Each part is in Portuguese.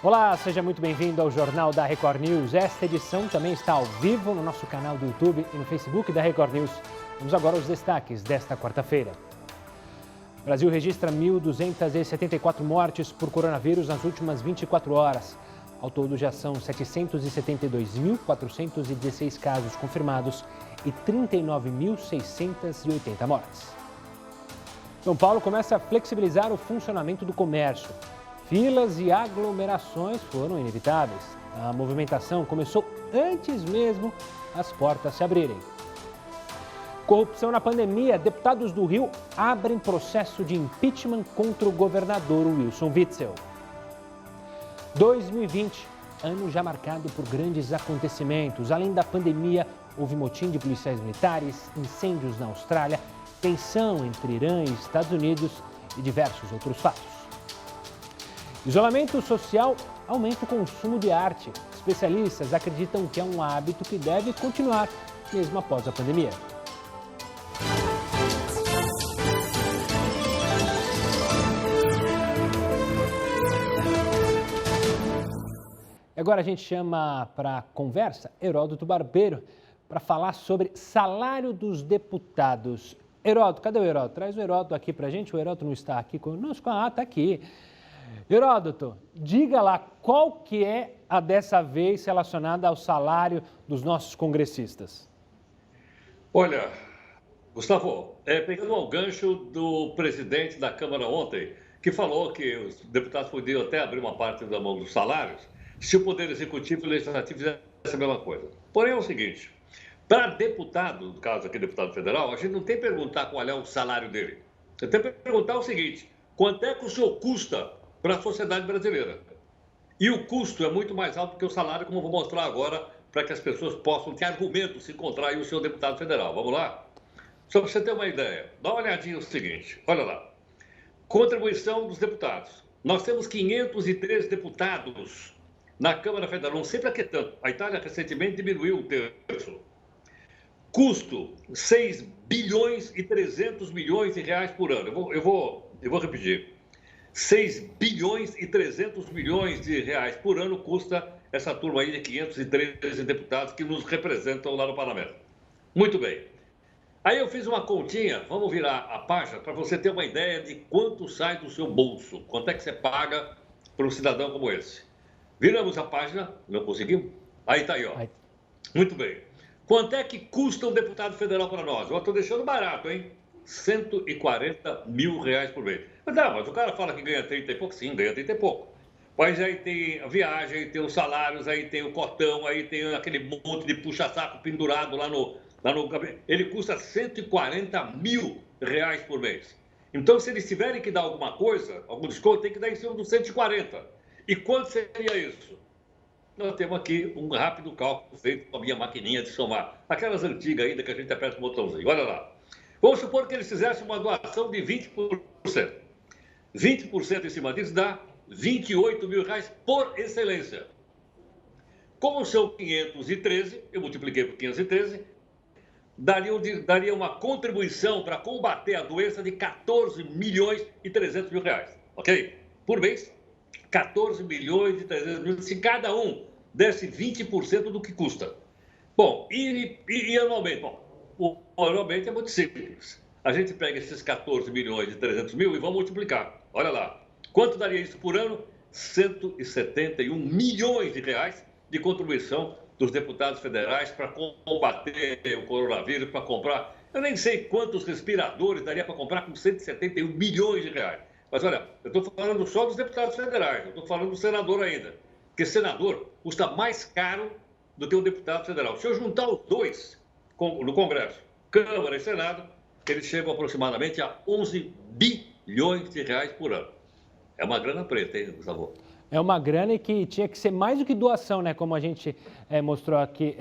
Olá, seja muito bem-vindo ao Jornal da Record News. Esta edição também está ao vivo no nosso canal do YouTube e no Facebook da Record News. Vamos agora aos destaques desta quarta-feira. O Brasil registra 1.274 mortes por coronavírus nas últimas 24 horas. Ao todo, já são 772.416 casos confirmados e 39.680 mortes. São Paulo começa a flexibilizar o funcionamento do comércio. Filas e aglomerações foram inevitáveis. A movimentação começou antes mesmo as portas se abrirem. Corrupção na pandemia. Deputados do Rio abrem processo de impeachment contra o governador Wilson Witzel. 2020, ano já marcado por grandes acontecimentos. Além da pandemia, houve motim de policiais militares, incêndios na Austrália, tensão entre Irã e Estados Unidos e diversos outros fatos. Isolamento social aumenta o consumo de arte. Especialistas acreditam que é um hábito que deve continuar mesmo após a pandemia. Agora a gente chama para conversa Heródoto Barbeiro para falar sobre salário dos deputados. Heródoto, cadê o Heródoto? Traz o Heródoto aqui para a gente. O Heródoto não está aqui conosco. Ah, está aqui. Heródoto, diga lá qual que é a dessa vez relacionada ao salário dos nossos congressistas. Olha, Gustavo, pegando ao gancho do presidente da Câmara ontem, que falou que os deputados podiam até abrir uma parte da mão dos salários se o Poder Executivo e o Legislativo fizessem a mesma coisa. Porém, é o seguinte, para deputado, no caso aqui deputado federal, a gente não tem que perguntar qual é o salário dele. Você tem que perguntar o seguinte, quanto é que o senhor custa para a sociedade brasileira? E o custo é muito mais alto que o salário, como eu vou mostrar agora, para que as pessoas possam ter argumentos se encontrar aí o seu deputado federal. Vamos lá? Só para você ter uma ideia, dá uma olhadinha no seguinte, olha lá. Contribuição dos deputados. Nós temos 513 deputados na Câmara Federal, não sei para que tanto. A Itália recentemente diminuiu um terço. Custo, 6 bilhões e 300 milhões de reais por ano. Eu vou repetir. 6 bilhões e 300 milhões de reais por ano custa essa turma aí de 513 deputados que nos representam lá no Parlamento. Muito bem. Aí eu fiz uma continha, vamos virar a página para você ter uma ideia de quanto sai do seu bolso, quanto é que você paga para um cidadão como esse. Viramos a página, não conseguimos? Aí está aí, ó. Muito bem. Quanto é que custa um deputado federal para nós? Eu estou deixando barato, hein? 140 mil reais por mês. Mas o cara fala que ganha 30 e pouco. Sim, ganha 30 e pouco. Mas aí tem a viagem, aí tem os salários, aí tem o cotão, aí tem aquele monte de puxa-saco pendurado lá no... Ele custa 140 mil reais por mês. Então, se eles tiverem que dar alguma coisa, algum desconto, tem que dar em cima dos 140. E quanto seria isso? Nós temos aqui um rápido cálculo feito com a minha maquininha de somar. Aquelas antigas ainda que a gente aperta o botãozinho. Olha lá. Vamos supor que eles fizessem uma doação de 20%. 20% em cima disso dá 28 mil reais por excelência. Como são 513, eu multipliquei por 513, daria uma contribuição para combater a doença de 14 milhões e 300 mil reais. Ok? Por mês, 14 milhões e 300 mil, se cada um desse 20% do que custa. Bom, e anualmente? Bom, anualmente é muito simples. A gente pega esses 14 milhões e 300 mil e vamos multiplicar. Olha lá. Quanto daria isso por ano? 171 milhões de reais de contribuição dos deputados federais para combater o coronavírus, para comprar... Eu nem sei quantos respiradores daria para comprar com 171 milhões de reais. Mas olha, eu estou falando só dos deputados federais, eu estou falando do senador ainda. Porque senador custa mais caro do que um deputado federal. Se eu juntar os dois no Congresso, Câmara e Senado, eles chegam aproximadamente a 11 bilhões de reais por ano. É uma grana preta, hein, Gustavo? É uma grana que tinha que ser mais do que doação, né? Como a gente mostrou aqui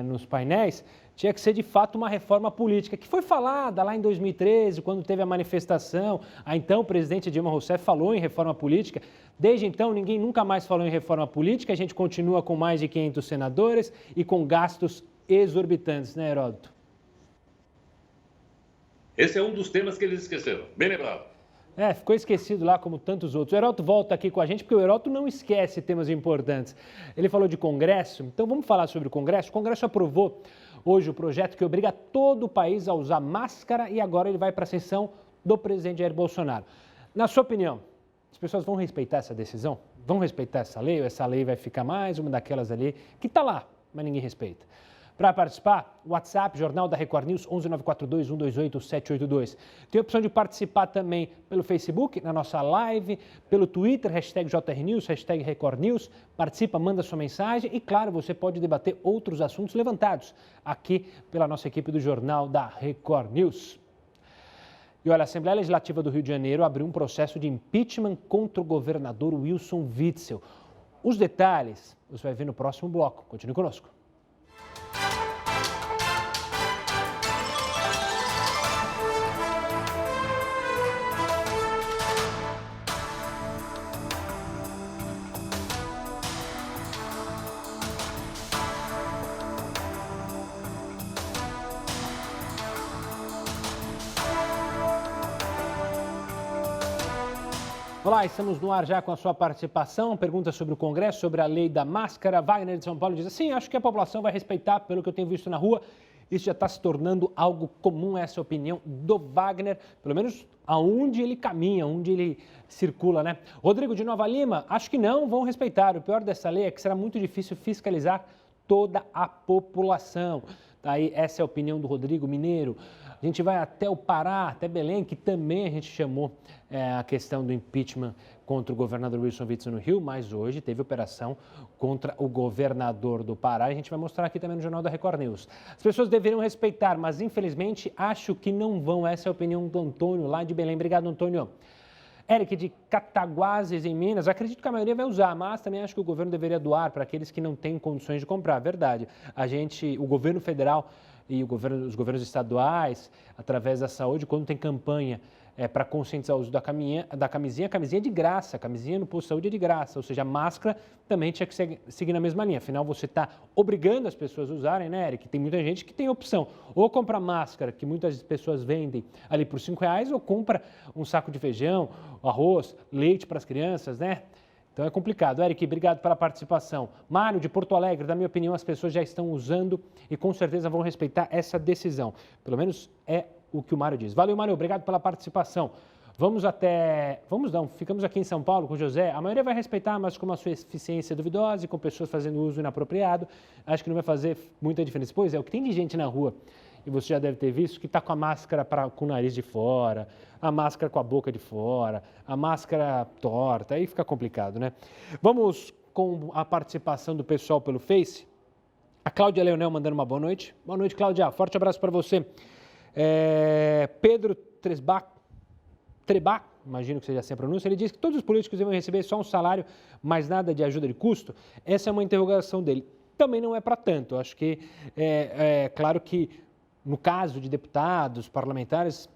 nos painéis, tinha que ser de fato uma reforma política, que foi falada lá em 2013, quando teve a manifestação. A então o presidente Dilma Rousseff falou em reforma política. Desde então, ninguém nunca mais falou em reforma política. A gente continua com mais de 500 senadores e com gastos exorbitantes, né, Heródoto? Esse é um dos temas que eles esqueceram. Bem lembrado. Ficou esquecido lá como tantos outros. O Heródoto volta aqui com a gente porque o Heródoto não esquece temas importantes. Ele falou de Congresso, então vamos falar sobre o Congresso. O Congresso aprovou hoje o projeto que obriga todo o país a usar máscara e agora ele vai para a sanção do presidente Jair Bolsonaro. Na sua opinião, as pessoas vão respeitar essa decisão? Vão respeitar essa lei ou essa lei vai ficar mais uma daquelas ali que está lá, mas ninguém respeita? Para participar, WhatsApp, Jornal da Record News, 11942-128-782. Tem a opção de participar também pelo Facebook, na nossa live, pelo Twitter, #JRNews, #RecordNews. Participa, manda sua mensagem e, claro, você pode debater outros assuntos levantados aqui pela nossa equipe do Jornal da Record News. E olha, a Assembleia Legislativa do Rio de Janeiro abriu um processo de impeachment contra o governador Wilson Witzel. Os detalhes você vai ver no próximo bloco. Continue conosco. Olá, estamos no ar já com a sua participação. Pergunta sobre o Congresso, sobre a lei da máscara. Wagner de São Paulo diz assim: acho que a população vai respeitar, pelo que eu tenho visto na rua. Isso já está se tornando algo comum, essa é a opinião do Wagner, pelo menos aonde ele caminha, onde ele circula, né? Rodrigo de Nova Lima, acho que não vão respeitar. O pior dessa lei é que será muito difícil fiscalizar toda a população. Aí, essa é a opinião do Rodrigo Mineiro. A gente vai até o Pará, até Belém, que também a gente chamou a questão do impeachment contra o governador Wilson Witzel no Rio, mas hoje teve operação contra o governador do Pará. A gente vai mostrar aqui também no Jornal da Record News. As pessoas deveriam respeitar, mas infelizmente acho que não vão. Essa é a opinião do Antônio, lá de Belém. Obrigado, Antônio. Eric, de Cataguases, em Minas, acredito que a maioria vai usar, mas também acho que o governo deveria doar para aqueles que não têm condições de comprar. Verdade. O governo federal e os governos estaduais, através da saúde, quando tem campanha para conscientizar o uso da camisinha, a camisinha é de graça, a camisinha no posto de saúde é de graça, ou seja, a máscara também tinha que seguir na mesma linha. Afinal, você está obrigando as pessoas a usarem, né, Eric? Tem muita gente que tem opção, ou compra máscara, que muitas pessoas vendem ali por R$5, ou compra um saco de feijão, arroz, leite para as crianças, né? Então é complicado. Eric, obrigado pela participação. Mário, de Porto Alegre, na minha opinião, as pessoas já estão usando e com certeza vão respeitar essa decisão. Pelo menos é o que o Mário diz. Valeu, Mário, obrigado pela participação. Ficamos aqui em São Paulo com o José. A maioria vai respeitar, mas com uma sua eficiência duvidosa e com pessoas fazendo uso inapropriado, acho que não vai fazer muita diferença. Pois é, o que tem de gente na rua, e você já deve ter visto, que está com a máscara com o nariz de fora, a máscara com a boca de fora, a máscara torta, aí fica complicado, né? Vamos com a participação do pessoal pelo Face. A Cláudia Leonel mandando uma boa noite. Boa noite, Cláudia. Forte abraço para você. Pedro Trebach, imagino que seja assim a pronúncia, ele diz que todos os políticos devem receber só um salário, mas nada de ajuda de custo. Essa é uma interrogação dele. Também não é para tanto. Acho que claro que no caso de deputados, parlamentares,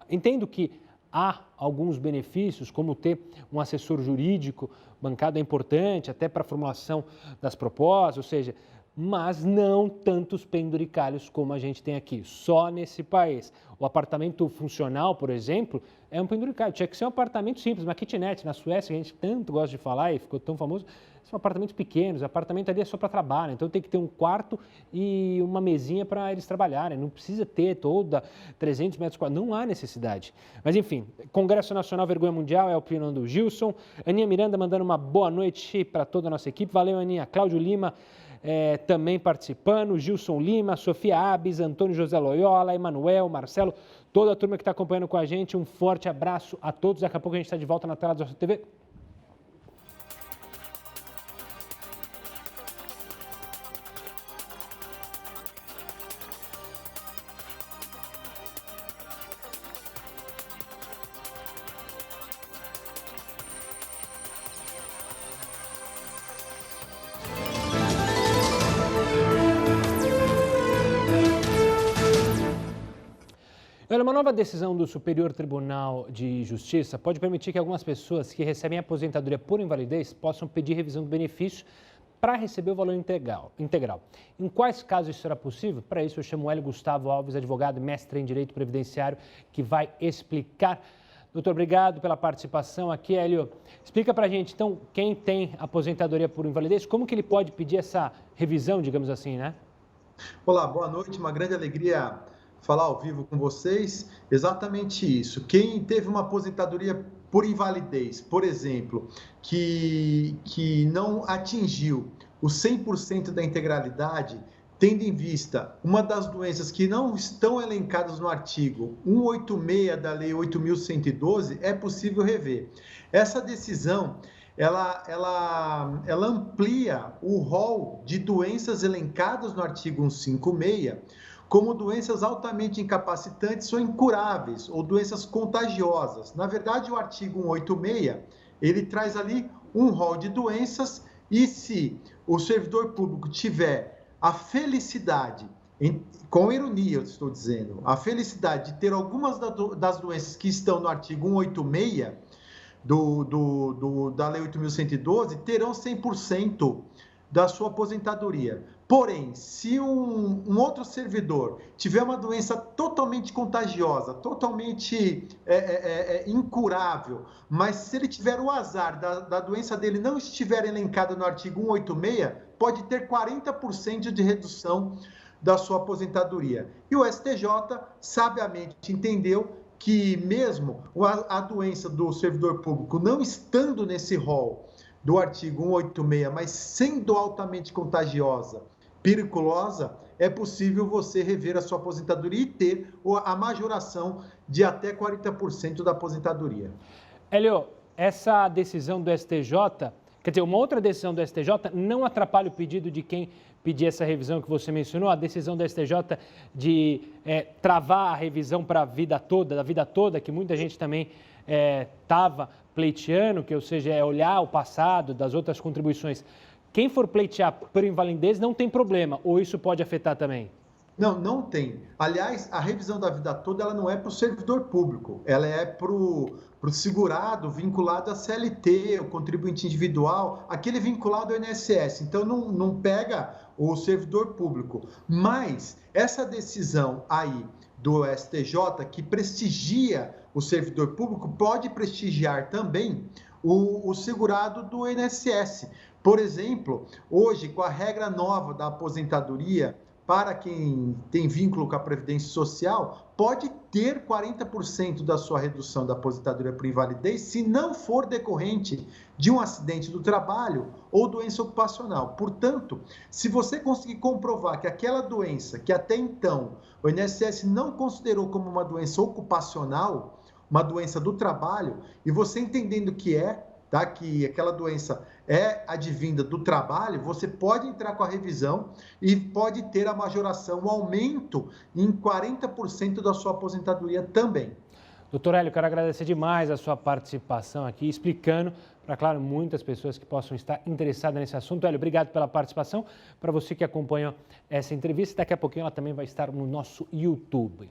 entendo que há alguns benefícios, como ter um assessor jurídico bancado é importante, até para a formulação das propostas, ou seja, mas não tantos penduricalhos como a gente tem aqui, só nesse país. O apartamento funcional, por exemplo, é um penduricalho. Tinha que ser um apartamento simples, uma kitnet. Na Suécia, que a gente tanto gosta de falar e ficou tão famoso, são apartamentos pequenos, apartamento ali é só para trabalho, então tem que ter um quarto e uma mesinha para eles trabalharem, não precisa ter toda 300 metros quadrados, não há necessidade. Mas enfim, Congresso Nacional Vergonha Mundial é a opinião do Gilson. Aninha Miranda mandando uma boa noite para toda a nossa equipe, valeu Aninha. Cláudio Lima também participando, Gilson Lima, Sofia Abis, Antônio José Loyola, Emanuel, Marcelo, toda a turma que está acompanhando com a gente, um forte abraço a todos, daqui a pouco a gente está de volta na tela da nossa TV. Olha, uma nova decisão do Superior Tribunal de Justiça pode permitir que algumas pessoas que recebem aposentadoria por invalidez possam pedir revisão do benefício para receber o valor integral. Em quais casos isso será possível? Para isso eu chamo o Hélio Gustavo Alves, advogado e mestre em Direito Previdenciário, que vai explicar Doutor, obrigado pela participação aqui, Hélio. Explica para a gente, então, quem tem aposentadoria por invalidez, como que ele pode pedir essa revisão, digamos assim, né? Olá, boa noite. Uma grande alegria falar ao vivo com vocês. Exatamente isso. Quem teve uma aposentadoria por invalidez, por exemplo, que não atingiu os 100% da integralidade, tendo em vista uma das doenças que não estão elencadas no artigo 186 da Lei 8.112, é possível rever. Essa decisão ela amplia o rol de doenças elencadas no artigo 156 como doenças altamente incapacitantes ou incuráveis, ou doenças contagiosas. Na verdade, o artigo 186, ele traz ali um rol de doenças e se o servidor público tiver a felicidade, com ironia eu estou dizendo, a felicidade de ter algumas das doenças que estão no artigo 186, da Lei 8.112, terão 100% da sua aposentadoria. Porém, se um outro servidor tiver uma doença totalmente contagiosa, totalmente incurável, mas se ele tiver o azar da doença dele não estiver elencada no artigo 186, pode ter 40% de redução da sua aposentadoria. E o STJ sabiamente entendeu que mesmo a doença do servidor público não estando nesse rol do artigo 186, mas sendo altamente contagiosa, periculosa, é possível você rever a sua aposentadoria e ter a majoração de até 40% da aposentadoria. Hélio, essa decisão do STJ, quer dizer, uma outra decisão do STJ não atrapalha o pedido de quem pedir essa revisão que você mencionou, a decisão do STJ de travar a revisão para a vida toda, da vida toda, que muita gente também estava pleiteando, que ou seja, é olhar o passado das outras contribuições. Quem for pleitear por invalidez não tem problema, ou isso pode afetar também? Não, não tem. Aliás, a revisão da vida toda ela não é para o servidor público, ela é para o segurado vinculado à CLT, o contribuinte individual, aquele vinculado ao INSS. Então, não pega o servidor público. Mas essa decisão aí do STJ, que prestigia o servidor público, pode prestigiar também o segurado do INSS. Por exemplo, hoje, com a regra nova da aposentadoria, para quem tem vínculo com a Previdência Social, pode ter 40% da sua redução da aposentadoria por invalidez se não for decorrente de um acidente do trabalho ou doença ocupacional. Portanto, se você conseguir comprovar que aquela doença, que até então o INSS não considerou como uma doença ocupacional, uma doença do trabalho, e você entendendo que que aquela doença é advinda do trabalho, você pode entrar com a revisão e pode ter a majoração, o aumento em 40% da sua aposentadoria também. Doutor Hélio, quero agradecer demais a sua participação aqui, explicando para, claro, muitas pessoas que possam estar interessadas nesse assunto. Hélio, obrigado pela participação. Para você que acompanhou essa entrevista, daqui a pouquinho ela também vai estar no nosso YouTube.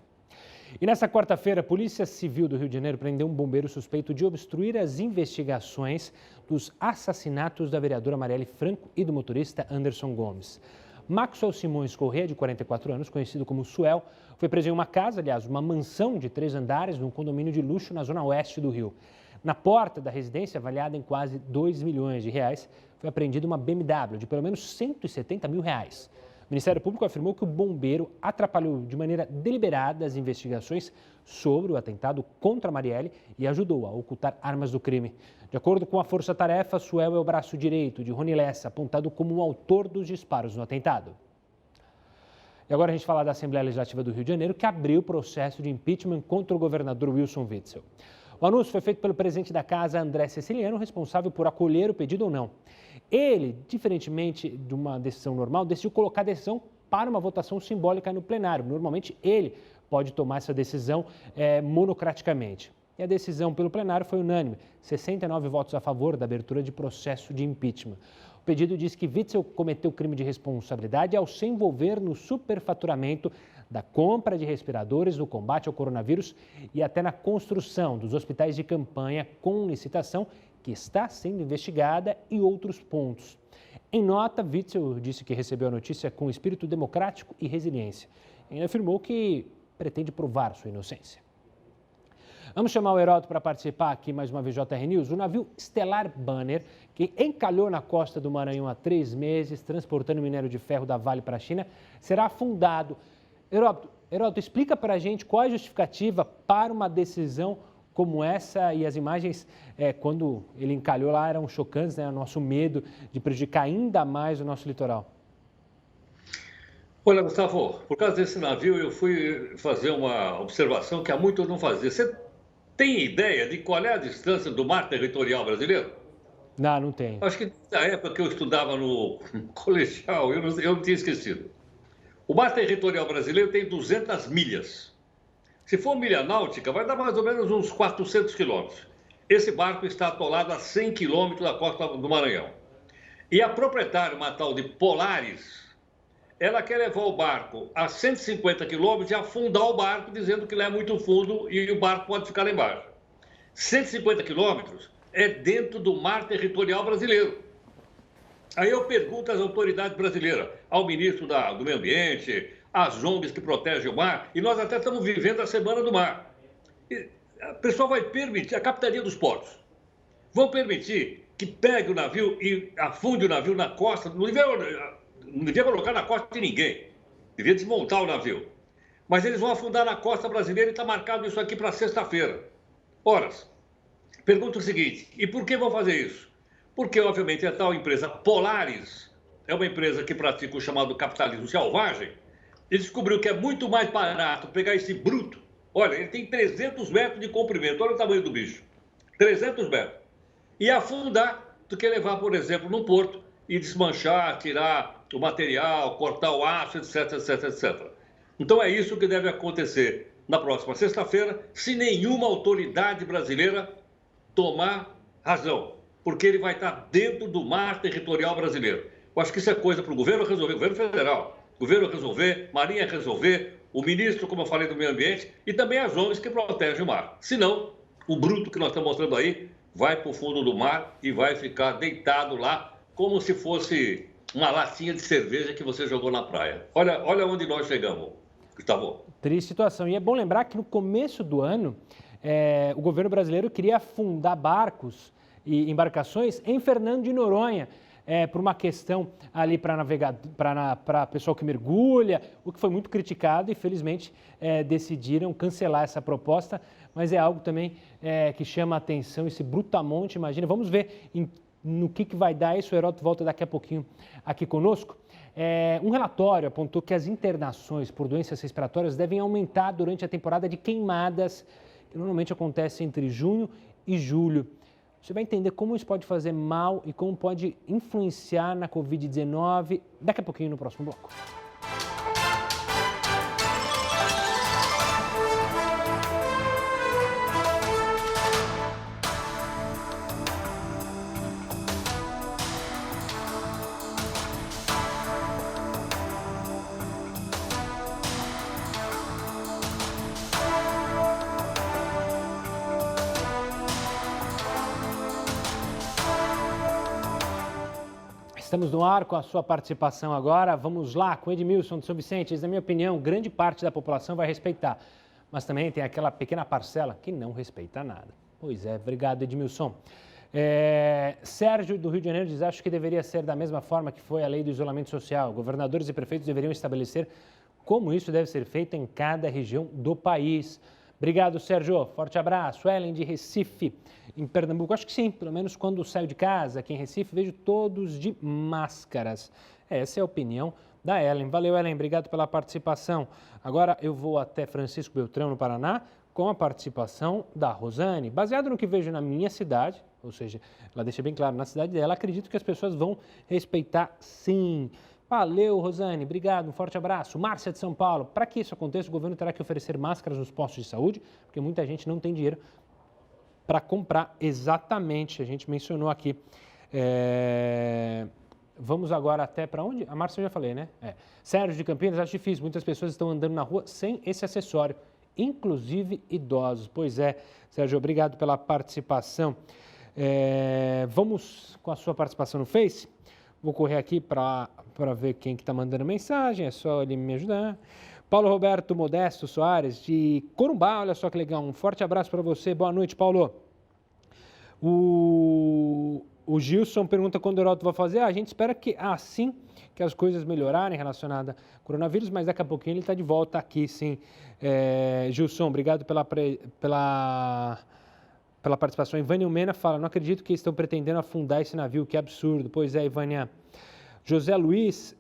E nessa quarta-feira, a Polícia Civil do Rio de Janeiro prendeu um bombeiro suspeito de obstruir as investigações dos assassinatos da vereadora Marielle Franco e do motorista Anderson Gomes. Maxwell Simões Corrêa, de 44 anos, conhecido como Suel, foi preso em uma casa, aliás, uma mansão de 3 andares, num condomínio de luxo na zona oeste do Rio. Na porta da residência, avaliada em quase R$2 milhões, foi apreendida uma BMW de pelo menos R$170 mil. O Ministério Público afirmou que o bombeiro atrapalhou de maneira deliberada as investigações sobre o atentado contra Marielle e ajudou a ocultar armas do crime. De acordo com a Força Tarefa, Suel é o braço direito de Rony Lessa, apontado como o autor dos disparos no atentado. E agora a gente fala da Assembleia Legislativa do Rio de Janeiro, que abriu processo de impeachment contra o governador Wilson Witzel. O anúncio foi feito pelo presidente da Casa, André Ceciliano, responsável por acolher o pedido ou não. Ele, diferentemente de uma decisão normal, decidiu colocar a decisão para uma votação simbólica no plenário. Normalmente, ele pode tomar essa decisão monocraticamente. E a decisão pelo plenário foi unânime, 69 votos a favor da abertura de processo de impeachment. O pedido diz que Witzel cometeu crime de responsabilidade ao se envolver no superfaturamento da compra de respiradores, no combate ao coronavírus e até na construção dos hospitais de campanha com licitação que está sendo investigada e outros pontos. Em nota, Witzel disse que recebeu a notícia com espírito democrático e resiliência. Ele afirmou que pretende provar sua inocência. Vamos chamar o Heródoto para participar aqui mais uma vez do JR News. O navio Stellar Banner, que encalhou na costa do Maranhão há 3 meses, transportando minério de ferro da Vale para a China, será afundado. Heródoto, explica para a gente qual é a justificativa para uma decisão como essa, e as imagens, quando ele encalhou lá, eram chocantes, né? O nosso medo de prejudicar ainda mais o nosso litoral. Olha, Gustavo, por causa desse navio, eu fui fazer uma observação que há muito eu não fazia. Você tem ideia de qual é a distância do mar territorial brasileiro? Não tenho. Acho que na época que eu estudava no colegial, eu não tinha esquecido. O mar territorial brasileiro tem 200 milhas. Se for milha náutica, vai dar mais ou menos uns 400 quilômetros. Esse barco está atolado a 100 quilômetros da costa do Maranhão. E a proprietária, uma tal de Polaris, ela quer levar o barco a 150 quilômetros e afundar o barco, dizendo que lá é muito fundo e o barco pode ficar lá embaixo. 150 quilômetros é dentro do mar territorial brasileiro. Aí eu pergunto às autoridades brasileiras, ao ministro do Meio Ambiente, às ONGs que protegem o mar, e nós até estamos vivendo a Semana do Mar. O pessoal vai permitir, a Capitania dos Portos, vão permitir que pegue o navio e afunde o navio na costa, não devia colocar na costa de ninguém, devia desmontar o navio. Mas eles vão afundar na costa brasileira e está marcado isso aqui para sexta-feira. Horas. Pergunto o seguinte, e por que vão fazer isso? Porque, obviamente, a tal empresa Polaris é uma empresa que pratica o chamado capitalismo selvagem, e descobriu que é muito mais barato pegar esse bruto. Olha, ele tem 300 metros de comprimento, olha o tamanho do bicho. 300 metros. E afundar do que levar, por exemplo, num porto e desmanchar, tirar o material, cortar o aço, etc, etc, etc. Então é isso que deve acontecer na próxima sexta-feira, se nenhuma autoridade brasileira tomar razão, porque ele vai estar dentro do mar territorial brasileiro. Eu acho que isso é coisa para o governo resolver, governo federal, governo resolver, Marinha resolver, o ministro, como eu falei, do Meio Ambiente, e também as ONGs que protegem o mar. Senão, o bruto que nós estamos mostrando aí vai para o fundo do mar e vai ficar deitado lá, como se fosse uma latinha de cerveja que você jogou na praia. Olha onde nós chegamos, Gustavo. Triste situação. E é bom lembrar que no começo do ano, o governo brasileiro queria afundar barcos e embarcações em Fernando de Noronha, por uma questão ali para pessoal que mergulha, o que foi muito criticado e felizmente decidiram cancelar essa proposta, mas é algo também que chama a atenção, esse brutamonte, imagina. Vamos ver no que vai dar isso. O Heródoto volta daqui a pouquinho aqui conosco. Um relatório apontou que as internações por doenças respiratórias devem aumentar durante a temporada de queimadas, que normalmente acontece entre junho e julho. Você vai entender como isso pode fazer mal e como pode influenciar na Covid-19 daqui a pouquinho no próximo bloco. Estamos no ar com a sua participação agora. Vamos lá com Edmilson de São Vicente. Na minha opinião, grande parte da população vai respeitar, mas também tem aquela pequena parcela que não respeita nada. Pois é, obrigado, Edmilson. Sérgio do Rio de Janeiro diz: acho que deveria ser da mesma forma que foi a lei do isolamento social. Governadores e prefeitos deveriam estabelecer como isso deve ser feito em cada região do país. Obrigado, Sérgio. Forte abraço. Ellen de Recife, em Pernambuco. Acho que sim, pelo menos quando saio de casa aqui em Recife, vejo todos de máscaras. Essa é a opinião da Ellen. Valeu, Ellen. Obrigado pela participação. Agora eu vou até Francisco Beltrão, no Paraná, com a participação da Rosane. Baseado no que vejo na minha cidade, ou seja, ela deixa bem claro, na cidade dela, acredito que as pessoas vão respeitar sim. Valeu, Rosane. Obrigado. Um forte abraço. Márcia de São Paulo. Para que isso aconteça, o governo terá que oferecer máscaras nos postos de saúde, porque muita gente não tem dinheiro para comprar. Exatamente. A gente mencionou aqui. Vamos agora até para onde? A Márcia eu já falei, né? Sérgio de Campinas, acho difícil. Muitas pessoas estão andando na rua sem esse acessório, inclusive idosos. Pois é, Sérgio, obrigado pela participação. Vamos com a sua participação no Face. Vou correr aqui para ver quem que está mandando mensagem, é só ele me ajudar. Paulo Roberto Modesto Soares, de Corumbá, olha só que legal, um forte abraço para você, boa noite, Paulo. O Gilson pergunta quando o Heródoto vai fazer, a gente espera que assim que as coisas melhorarem relacionadas ao coronavírus, mas daqui a pouquinho ele está de volta aqui, sim. Gilson, obrigado pela participação. Ivânia Mena fala, não acredito que estão pretendendo afundar esse navio, que absurdo. Pois é, Ivânia. José Luiz,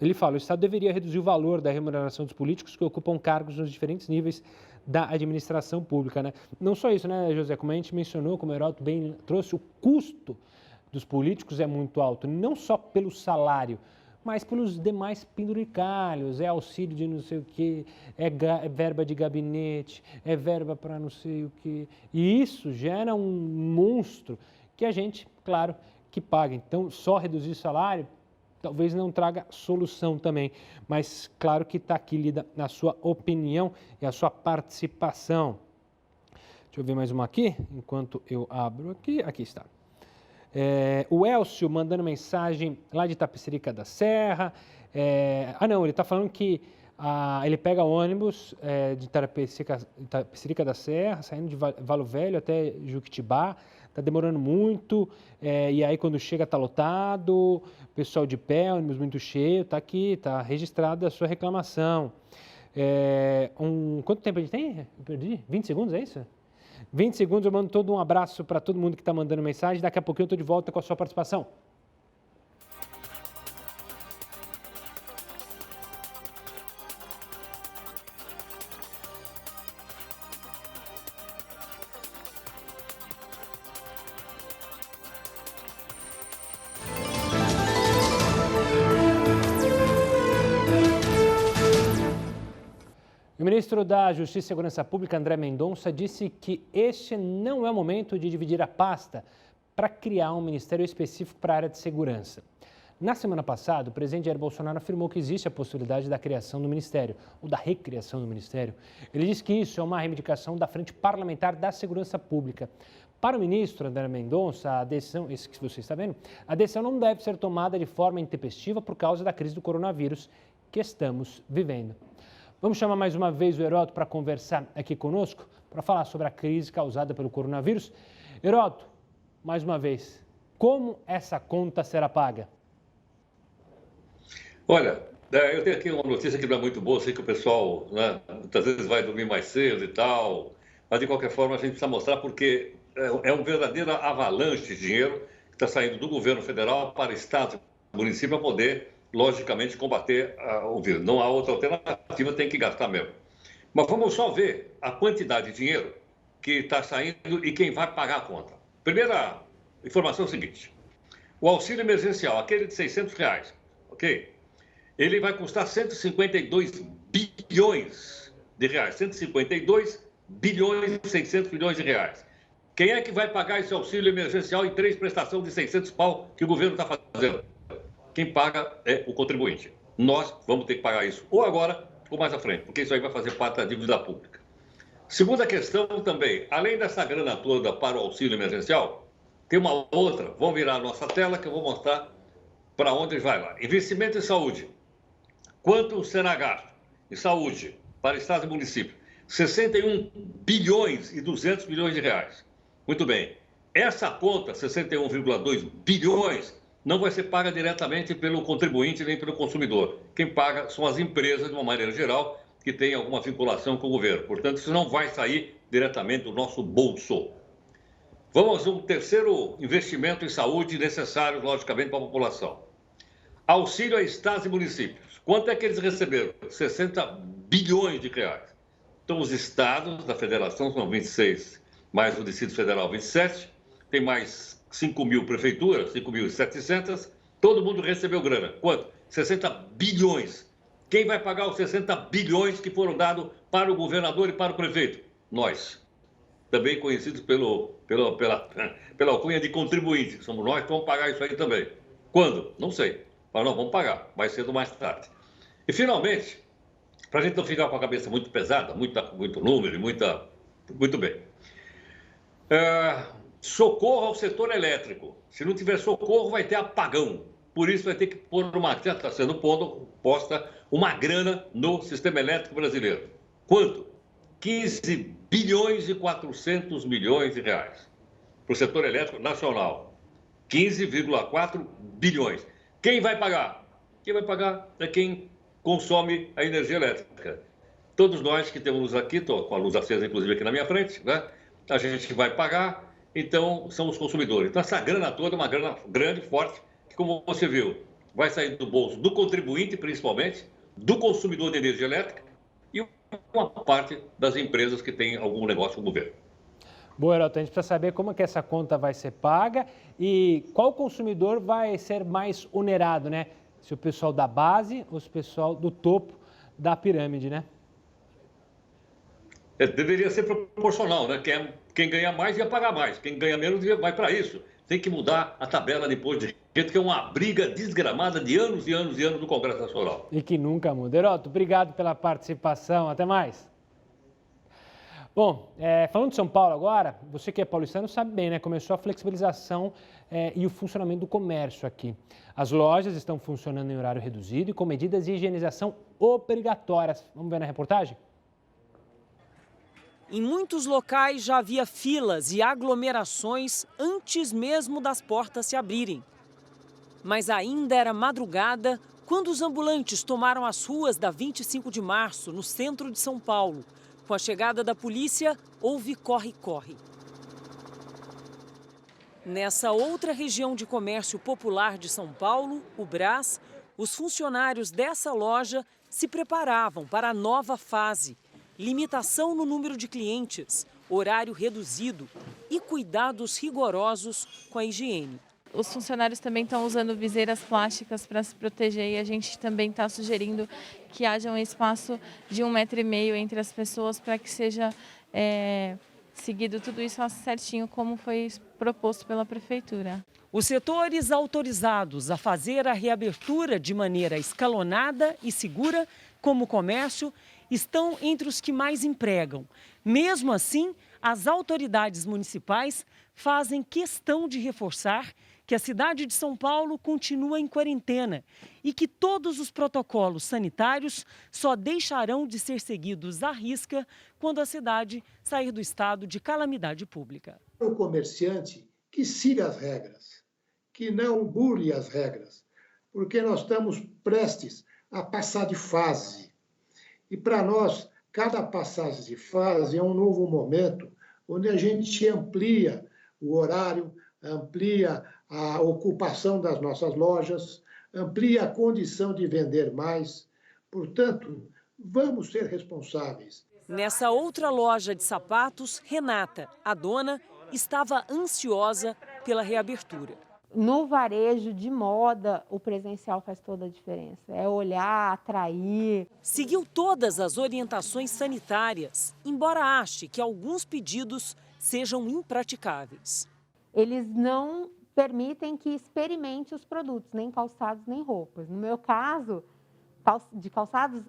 ele fala, o Estado deveria reduzir o valor da remuneração dos políticos que ocupam cargos nos diferentes níveis da administração pública, né? Não só isso, né, José? Como a gente mencionou, como o Heródoto bem trouxe, o custo dos políticos é muito alto, não só pelo salário, mas pelos demais penduricalhos, é auxílio de não sei o quê, é verba de gabinete, é verba para não sei o quê. E isso gera um monstro que a gente, claro, que paga. Então, só reduzir o salário talvez não traga solução também, mas claro que está aqui, Lida, na sua opinião e a sua participação. Deixa eu ver mais uma aqui, enquanto eu abro aqui. Aqui está. O Elcio mandando mensagem lá de Itapecerica da Serra. Não, ele está falando que ele pega ônibus de Itapecerica da Serra, saindo de Valo Velho até Juquitibá. Está demorando muito, e aí quando chega está lotado, pessoal de pé, ônibus muito cheio, está aqui, está registrada a sua reclamação. Quanto tempo a gente tem? Eu perdi? 20 segundos, é isso? 20 segundos, eu mando todo um abraço para todo mundo que está mandando mensagem, daqui a pouquinho eu estou de volta com a sua participação. O ministro da Justiça e Segurança Pública, André Mendonça, disse que este não é o momento de dividir a pasta para criar um ministério específico para a área de segurança. Na semana passada, o presidente Jair Bolsonaro afirmou que existe a possibilidade da criação do ministério, ou da recriação do ministério. Ele disse que isso é uma reivindicação da Frente Parlamentar da Segurança Pública. Para o ministro André Mendonça, a decisão, esse que você está vendo, a decisão não deve ser tomada de forma intempestiva por causa da crise do coronavírus que estamos vivendo. Vamos chamar mais uma vez o Heródoto para conversar aqui conosco, para falar sobre a crise causada pelo coronavírus. Heródoto, mais uma vez, como essa conta será paga? Olha, eu tenho aqui uma notícia que não é muito boa, sei que o pessoal, né, muitas vezes vai dormir mais cedo e tal, mas de qualquer forma a gente precisa mostrar porque é um verdadeiro avalanche de dinheiro que está saindo do governo federal para estados e municípios para poder, logicamente, combater o vírus. Não há outra alternativa, tem que gastar mesmo. Mas vamos só ver a quantidade de dinheiro que está saindo e quem vai pagar a conta. Primeira informação é o seguinte, o auxílio emergencial, aquele de R$600, ok? Ele vai custar 152 bilhões de reais, 152 bilhões e 600 milhões de reais. Quem é que vai pagar esse auxílio emergencial em 3 prestações de 600 pau que o governo está fazendo? Quem paga é o contribuinte. Nós vamos ter que pagar isso ou agora ou mais à frente, porque isso aí vai fazer parte da dívida pública. Segunda questão também, além dessa grana toda para o auxílio emergencial, tem uma outra, vamos virar a nossa tela que eu vou mostrar para onde vai lá. Investimento em saúde. Quanto será gasto em saúde para estados e municípios? 61 bilhões e 200 milhões de reais. Muito bem. Essa conta, 61,2 bilhões, não vai ser paga diretamente pelo contribuinte nem pelo consumidor. Quem paga são as empresas, de uma maneira geral, que têm alguma vinculação com o governo. Portanto, isso não vai sair diretamente do nosso bolso. Vamos a um terceiro investimento em saúde necessário, logicamente, para a população. Auxílio a estados e municípios. Quanto é que eles receberam? 60 bilhões de reais. Então, os estados da federação são 26, mais o Distrito Federal 27, tem mais 5 mil prefeituras, 5.700, todo mundo recebeu grana. Quanto? 60 bilhões. Quem vai pagar os 60 bilhões que foram dados para o governador e para o prefeito? Nós. Também conhecidos pela alcunha de contribuinte. Somos nós que vamos pagar isso aí também. Quando? Não sei. Mas nós vamos pagar, mais cedo ou mais tarde. E, finalmente, para a gente não ficar com a cabeça muito pesada, muito número e muito bem. Socorro ao setor elétrico. Se não tiver socorro, vai ter apagão. por isso vai ter que pôr já está sendo posta uma grana no sistema elétrico brasileiro. Quanto? 15 bilhões e 400 milhões de reais para o setor elétrico nacional. 15,4 bilhões. Quem vai pagar? Quem vai pagar é quem consome a energia elétrica. Todos nós que temos aqui, estou com a luz acesa inclusive aqui na minha frente, né? A gente vai pagar, então são os consumidores. Então essa grana toda é uma grana grande, forte, que como você viu, vai sair do bolso do contribuinte principalmente, do consumidor de energia elétrica e uma parte das empresas que têm algum negócio com o governo. Boa, Heroto, a gente precisa saber como é que essa conta vai ser paga e qual consumidor vai ser mais onerado, né? Se o pessoal da base ou se o pessoal do topo da pirâmide, né? Deveria ser proporcional, né? Quem ganha mais ia pagar mais, quem ganha menos vai para isso. Tem que mudar a tabela de imposto de renda, que é uma briga desgramada de anos e anos e anos no Congresso Nacional. E que nunca muda. Heroto, obrigado pela participação. Até mais. Bom, falando de São Paulo agora, você que é paulistano sabe bem, né? Começou a flexibilização e o funcionamento do comércio aqui. As lojas estão funcionando em horário reduzido e com medidas de higienização obrigatórias. Vamos ver na reportagem? Em muitos locais já havia filas e aglomerações antes mesmo das portas se abrirem. Mas ainda era madrugada quando os ambulantes tomaram as ruas da 25 de março, no centro de São Paulo. Com a chegada da polícia, houve corre-corre. Nessa outra região de comércio popular de São Paulo, o Brás, os funcionários dessa loja se preparavam para a nova fase. Limitação no número de clientes, horário reduzido e cuidados rigorosos com a higiene. Os funcionários também estão usando viseiras plásticas para se proteger e a gente também está sugerindo que haja um espaço de 1,5 m entre as pessoas para que seja seguido tudo isso certinho como foi proposto pela Prefeitura. Os setores autorizados a fazer a reabertura de maneira escalonada e segura, como o comércio, estão entre os que mais empregam. Mesmo assim, as autoridades municipais fazem questão de reforçar que a cidade de São Paulo continua em quarentena e que todos os protocolos sanitários só deixarão de ser seguidos à risca quando a cidade sair do estado de calamidade pública. O comerciante que siga as regras, que não burle as regras, porque nós estamos prestes a passar de fase. E para nós, cada passagem de fase é um novo momento onde a gente amplia o horário, amplia a ocupação das nossas lojas, amplia a condição de vender mais. Portanto, vamos ser responsáveis. Nessa outra loja de sapatos, Renata, a dona, estava ansiosa pela reabertura. No varejo de moda, o presencial faz toda a diferença. É olhar, atrair. Seguiu todas as orientações sanitárias, embora ache que alguns pedidos sejam impraticáveis. Eles não permitem que experimente os produtos, nem calçados, nem roupas. No meu caso, de calçados,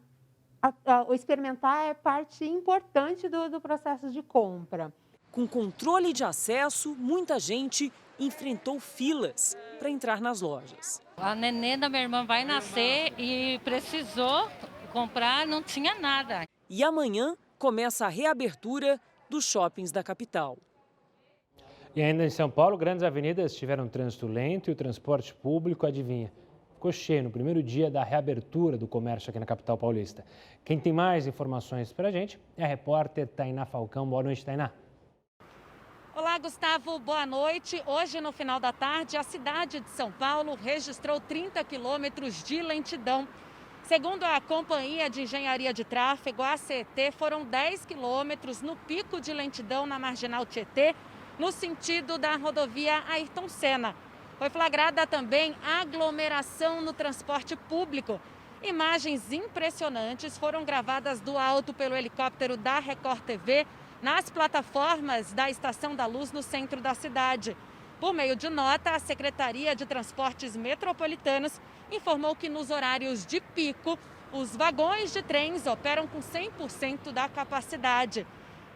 o experimentar é parte importante do processo de compra. Com controle de acesso, muita gente enfrentou filas para entrar nas lojas. A neném da minha irmã vai nascer e precisou comprar, não tinha nada. E amanhã começa a reabertura dos shoppings da capital. E ainda em São Paulo, grandes avenidas tiveram trânsito lento e o transporte público, adivinha, ficou cheio no primeiro dia da reabertura do comércio aqui na capital paulista. Quem tem mais informações para a gente é a repórter Tainá Falcão. Boa noite, Tainá. Olá, Gustavo, boa noite. Hoje, no final da tarde, a cidade de São Paulo registrou 30 quilômetros de lentidão. Segundo a Companhia de Engenharia de Tráfego, a ACT, foram 10 quilômetros no pico de lentidão na Marginal Tietê, no sentido da rodovia Ayrton Senna. Foi flagrada também aglomeração no transporte público. Imagens impressionantes foram gravadas do alto pelo helicóptero da Record TV, nas plataformas da Estação da Luz, no centro da cidade. Por meio de nota, a Secretaria de Transportes Metropolitanos informou que nos horários de pico, os vagões de trens operam com 100% da capacidade.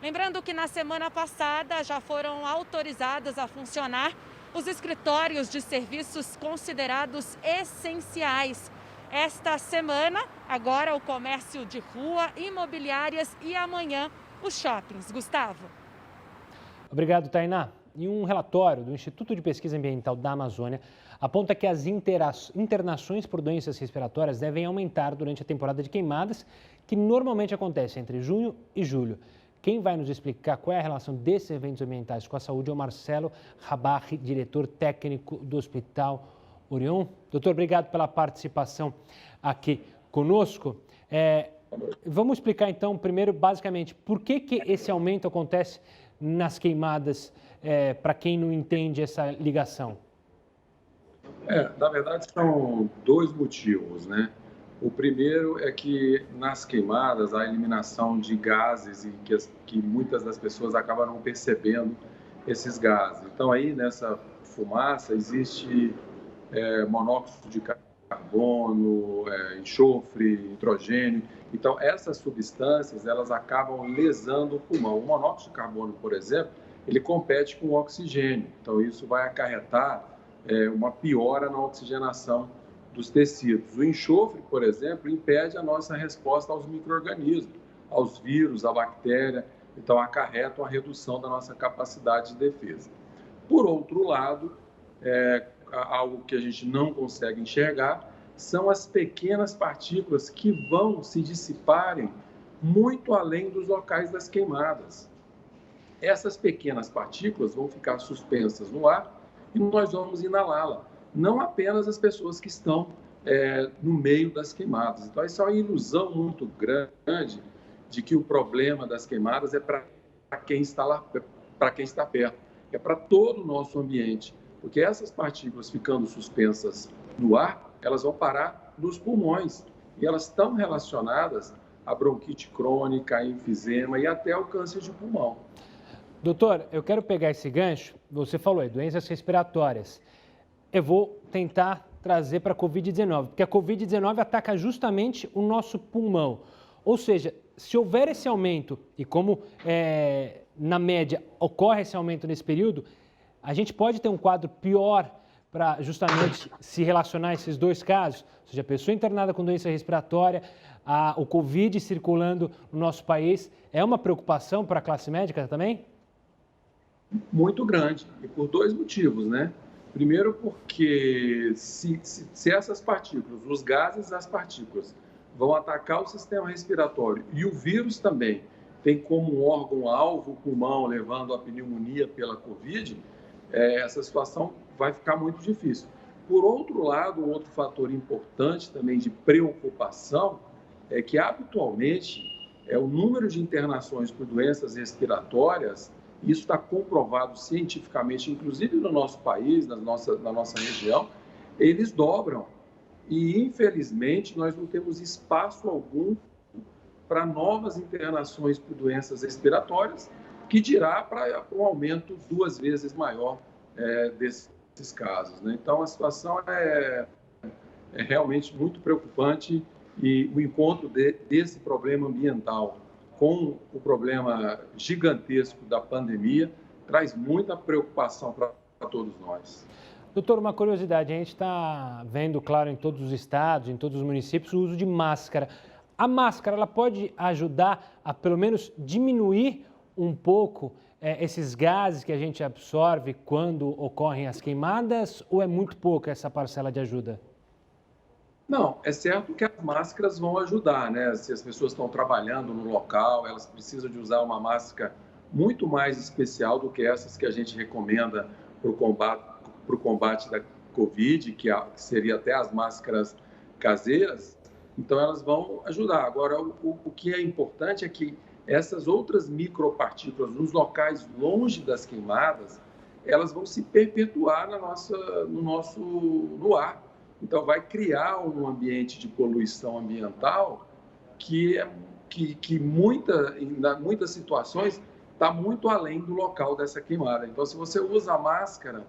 Lembrando que na semana passada já foram autorizadas a funcionar os escritórios de serviços considerados essenciais. Esta semana, agora o comércio de rua, imobiliárias e amanhã os shoppings. Gustavo. Obrigado, Tainá. E um relatório do Instituto de Pesquisa Ambiental da Amazônia aponta que as internações por doenças respiratórias devem aumentar durante a temporada de queimadas, que normalmente acontece entre junho e julho. Quem vai nos explicar qual é a relação desses eventos ambientais com a saúde é o Marcelo Rabarri, diretor técnico do Hospital Orion. Doutor, obrigado pela participação aqui conosco. Vamos explicar então, primeiro, basicamente, por que esse aumento acontece nas queimadas, para quem não entende essa ligação? Na verdade, são dois motivos, né? O primeiro é que nas queimadas há eliminação de gases e que muitas das pessoas acabam não percebendo esses gases. Então, aí nessa fumaça existe monóxido de carbono, enxofre, nitrogênio. Então, essas substâncias, elas acabam lesando o pulmão. O monóxido de carbono, por exemplo, ele compete com o oxigênio. Então, isso vai acarretar uma piora na oxigenação dos tecidos. O enxofre, por exemplo, impede a nossa resposta aos micro-organismos, aos vírus, à bactéria. Então, acarreta uma redução da nossa capacidade de defesa. Por outro lado, algo que a gente não consegue enxergar são as pequenas partículas que vão se dissiparem muito além dos locais das queimadas. Essas pequenas partículas vão ficar suspensas no ar e nós vamos inalá-la. Não apenas as pessoas que estão no meio das queimadas. Então, isso é uma ilusão muito grande de que o problema das queimadas é para quem está lá, para quem está perto. É para todo o nosso ambiente. Porque essas partículas ficando suspensas no ar, elas vão parar nos pulmões. E elas estão relacionadas à bronquite crônica, a enfisema e até ao câncer de pulmão. Doutor, eu quero pegar esse gancho. Você falou aí, doenças respiratórias. Eu vou tentar trazer para a Covid-19, porque a Covid-19 ataca justamente o nosso pulmão. Ou seja, se houver esse aumento, e como na média ocorre esse aumento nesse período, a gente pode ter um quadro pior para justamente se relacionar a esses dois casos, ou seja, a pessoa internada com doença respiratória, o Covid circulando no nosso país. É uma preocupação para a classe médica também? Muito grande, e por dois motivos, né? Primeiro porque se essas partículas, os gases das partículas, vão atacar o sistema respiratório e o vírus também tem como órgão-alvo o pulmão, levando a pneumonia pela Covid, essa situação vai ficar muito difícil. Por outro lado, um outro fator importante também de preocupação é que, habitualmente, o número de internações por doenças respiratórias, isso está comprovado cientificamente, inclusive no nosso país, na nossa região, eles dobram. E, infelizmente, nós não temos espaço algum para novas internações por doenças respiratórias, que dirá para um aumento 2 vezes maior desses casos, né? Então, a situação é realmente muito preocupante e o encontro desse problema ambiental com o problema gigantesco da pandemia traz muita preocupação para todos nós. Doutor, uma curiosidade, a gente está vendo, claro, em todos os estados, em todos os municípios, o uso de máscara. A máscara, ela pode ajudar a, pelo menos, diminuir um pouco esses gases que a gente absorve quando ocorrem as queimadas, ou é muito pouco essa parcela de ajuda? Não, é certo que as máscaras vão ajudar, né? Se as pessoas estão trabalhando no local, elas precisam de usar uma máscara muito mais especial do que essas que a gente recomenda para o combate da Covid, que seria até as máscaras caseiras. Então, elas vão ajudar. Agora, o que é importante é que essas outras micropartículas nos locais longe das queimadas, elas vão se perpetuar no ar. Então, vai criar um ambiente de poluição ambiental que em muitas situações está muito além do local dessa queimada. Então, se você usa a máscara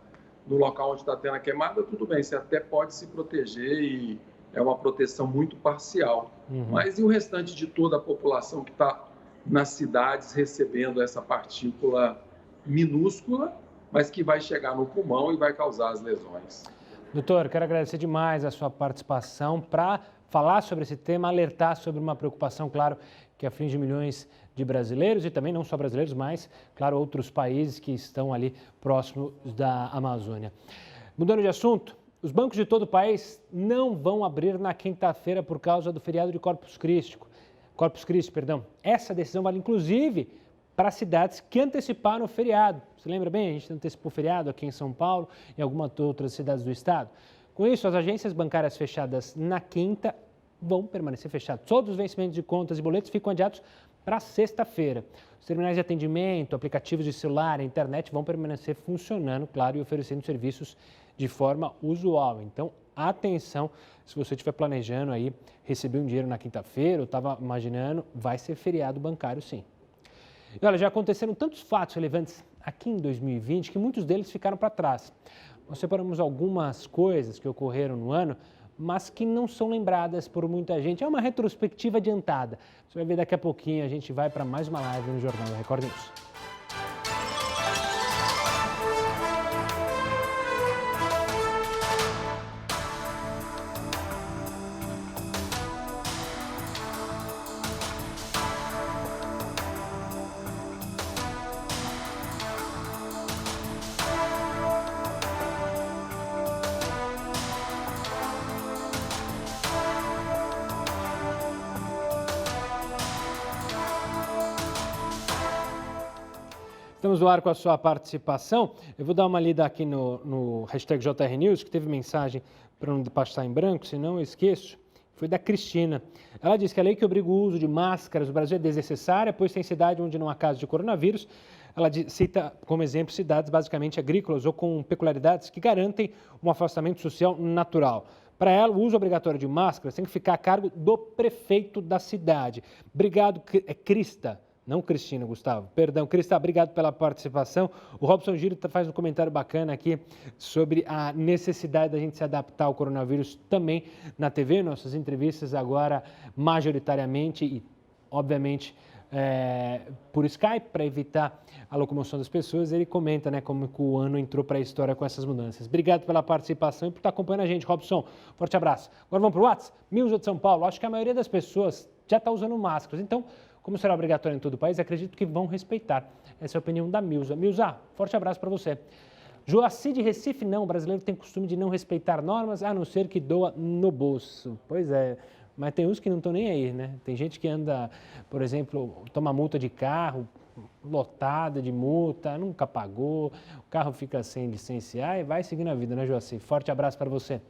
no local onde está tendo a queimada, tudo bem, você até pode se proteger e é uma proteção muito parcial. Mas e o restante de toda a população que está nas cidades recebendo essa partícula minúscula mas que vai chegar no pulmão e vai causar as lesões. Doutor, quero agradecer demais a sua participação para falar sobre esse tema, alertar sobre uma preocupação, claro, que aflige milhões de brasileiros e também não só brasileiros, mas, claro, outros países que estão ali próximos da Amazônia. Mudando de assunto, os bancos de todo o país não vão abrir na quinta-feira por causa do feriado de Corpus Christi. Essa decisão vale, inclusive, para cidades que anteciparam o feriado. Você lembra bem? A gente antecipou o feriado aqui em São Paulo e algumas outras cidades do estado. Com isso, as agências bancárias fechadas na quinta vão permanecer fechadas. Todos os vencimentos de contas e boletos ficam adiados para sexta-feira. Os terminais de atendimento, aplicativos de celular e internet vão permanecer funcionando, claro, e oferecendo serviços de forma usual. Então, atenção, se você estiver planejando aí receber um dinheiro na quinta-feira, ou estava imaginando, vai ser feriado bancário sim. E olha, já aconteceram tantos fatos relevantes aqui em 2020 que muitos deles ficaram para trás. Nós separamos algumas coisas que ocorreram no ano, mas que não são lembradas por muita gente. É uma retrospectiva adiantada. Você vai ver daqui a pouquinho, a gente vai para mais uma live no Jornal da Record News. Estamos no ar com a sua participação. Eu vou dar uma lida aqui no hashtag JR News, que teve mensagem para não passar em branco, senão eu esqueço. Foi da Cristina. Ela diz que a lei que obriga o uso de máscaras no Brasil é desnecessária, pois tem cidade onde não há caso de coronavírus. Ela cita como exemplo cidades basicamente agrícolas ou com peculiaridades que garantem um afastamento social natural. Para ela, o uso obrigatório de máscaras tem que ficar a cargo do prefeito da cidade. Obrigado, Crista. Não Cristina, Gustavo. Perdão, Crista, obrigado pela participação. O Robson Giro faz um comentário bacana aqui sobre a necessidade da gente se adaptar ao coronavírus também na TV. Nossas entrevistas agora majoritariamente e, obviamente, por Skype, para evitar a locomoção das pessoas. Ele comenta, né, como que o ano entrou para a história com essas mudanças. Obrigado pela participação e por estar acompanhando a gente, Robson. Forte abraço. Agora vamos para o WhatsApp. Milza de São Paulo. Acho que a maioria das pessoas já está usando máscaras. Então, como será obrigatório em todo o país, acredito que vão respeitar. Essa é a opinião da Milza. Milza, forte abraço para você. Joaci de Recife, não. O brasileiro tem costume de não respeitar normas, a não ser que doa no bolso. Pois é, mas tem uns que não estão nem aí, né? Tem gente que anda, por exemplo, toma multa de carro, lotada de multa, nunca pagou, o carro fica sem licenciar e vai seguindo a vida, né, Joaci? Forte abraço para você.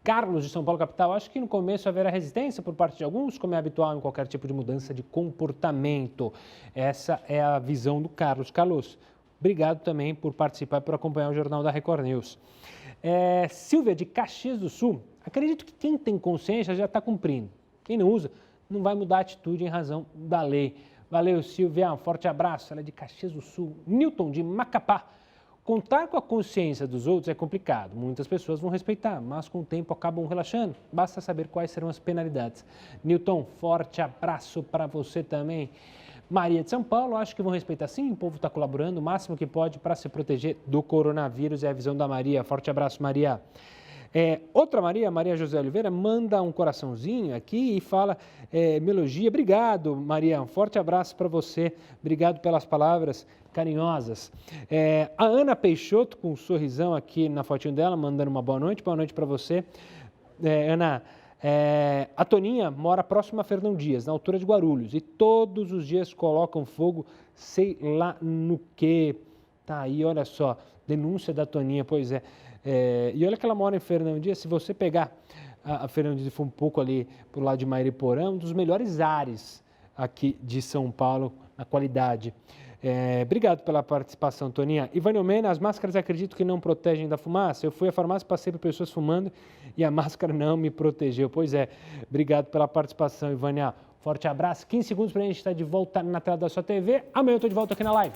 Carlos, de São Paulo, capital. Acho que no começo haverá resistência por parte de alguns, como é habitual em qualquer tipo de mudança de comportamento. Essa é a visão do Carlos. Carlos, obrigado também por participar e por acompanhar o Jornal da Record News. Silvia, de Caxias do Sul. Acredito que quem tem consciência já está cumprindo. Quem não usa, não vai mudar a atitude em razão da lei. Valeu, Silvia. Um forte abraço. Ela é de Caxias do Sul. Newton, de Macapá. Contar com a consciência dos outros é complicado. Muitas pessoas vão respeitar, mas com o tempo acabam relaxando. Basta saber quais serão as penalidades. Newton, forte abraço para você também. Maria de São Paulo, acho que vão respeitar sim. O povo está colaborando o máximo que pode para se proteger do coronavírus. É a visão da Maria. Forte abraço, Maria. Outra Maria, Maria José Oliveira, manda um coraçãozinho aqui e fala, me elogia. Obrigado, Maria. Um forte abraço para você. Obrigado pelas palavras carinhosas. A Ana Peixoto, com um sorrisão aqui na fotinho dela, mandando uma boa noite para você. Ana, a Toninha mora próximo a Fernão Dias, na altura de Guarulhos, e todos os dias colocam fogo, sei lá no quê. Tá aí, olha só, denúncia da Toninha, pois é. E olha que ela mora em Fernão Dias, se você pegar a Fernão Dias e for um pouco ali para o lado de Mairiporã, um dos melhores ares aqui de São Paulo, na qualidade. Obrigado pela participação, Toninha. Ivane Omena, as máscaras acredito que não protegem da fumaça. Eu fui à farmácia, passei por pessoas fumando e a máscara não me protegeu. Pois é, obrigado pela participação, Ivânia. Forte abraço. 15 segundos para a gente estar de volta na tela da sua TV. Amanhã eu estou de volta aqui na live.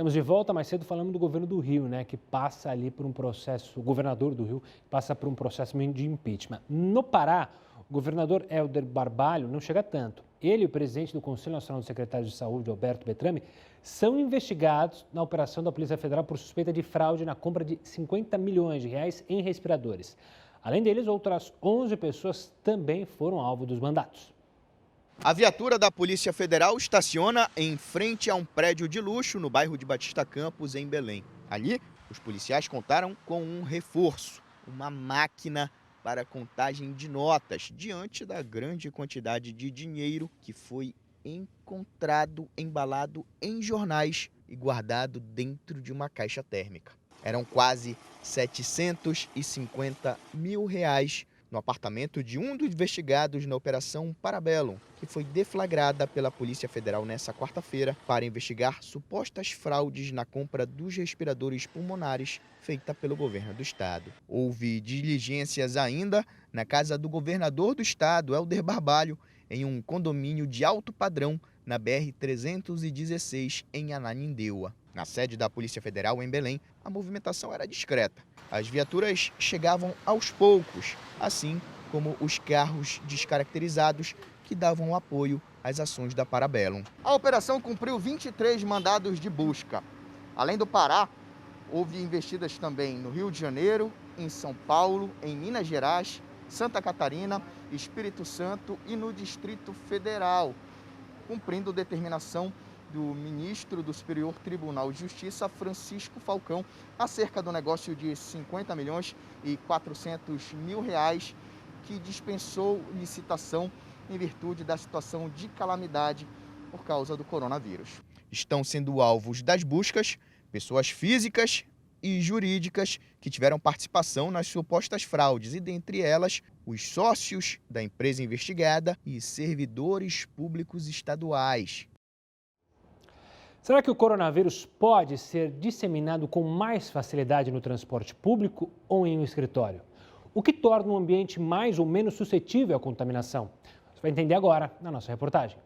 Estamos de volta, mais cedo falamos do governo do Rio, né, que passa ali por um processo, o governador do Rio passa por um processo de impeachment. No Pará, o governador Helder Barbalho não chega tanto. Ele e o presidente do Conselho Nacional dos Secretários de Saúde, Alberto Beltrame, são investigados na operação da Polícia Federal por suspeita de fraude na compra de 50 milhões de reais em respiradores. Além deles, outras 11 pessoas também foram alvo dos mandatos. A viatura da Polícia Federal estaciona em frente a um prédio de luxo no bairro de Batista Campos, em Belém. Ali, os policiais contaram com um reforço, uma máquina para contagem de notas, diante da grande quantidade de dinheiro que foi encontrado embalado em jornais e guardado dentro de uma caixa térmica. Eram quase 750 mil reais no apartamento de um dos investigados na Operação Parabellum, que foi deflagrada pela Polícia Federal nesta quarta-feira para investigar supostas fraudes na compra dos respiradores pulmonares feita pelo governo do estado. Houve diligências ainda na casa do governador do estado, Helder Barbalho, em um condomínio de alto padrão na BR-316, em Ananindeua. Na sede da Polícia Federal, em Belém, a movimentação era discreta. As viaturas chegavam aos poucos, assim como os carros descaracterizados que davam apoio às ações da Parabellum. A operação cumpriu 23 mandados de busca. Além do Pará, houve investidas também no Rio de Janeiro, em São Paulo, em Minas Gerais, Santa Catarina, Espírito Santo e no Distrito Federal, cumprindo determinação do ministro do Superior Tribunal de Justiça, Francisco Falcão, acerca do negócio de 50 milhões e 400 mil reais, que dispensou licitação em virtude da situação de calamidade por causa do coronavírus. Estão sendo alvos das buscas pessoas físicas e jurídicas que tiveram participação nas supostas fraudes, e dentre elas, os sócios da empresa investigada e servidores públicos estaduais. Será que o coronavírus pode ser disseminado com mais facilidade no transporte público ou em um escritório? O que torna o ambiente mais ou menos suscetível à contaminação? Você vai entender agora na nossa reportagem.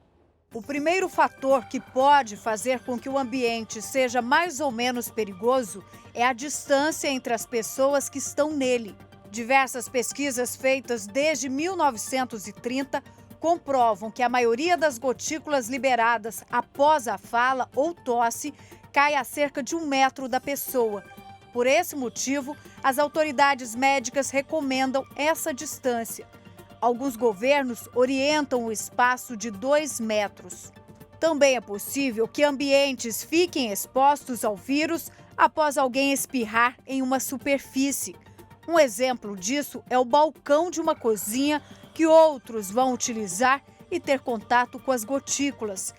O primeiro fator que pode fazer com que o ambiente seja mais ou menos perigoso é a distância entre as pessoas que estão nele. Diversas pesquisas feitas desde 1930 comprovam que a maioria das gotículas liberadas após a fala ou tosse cai a cerca de 1 metro da pessoa. Por esse motivo, as autoridades médicas recomendam essa distância. Alguns governos orientam o espaço de 2 metros. Também é possível que ambientes fiquem expostos ao vírus após alguém espirrar em uma superfície. Um exemplo disso é o balcão de uma cozinha que outros vão utilizar e ter contato com as gotículas.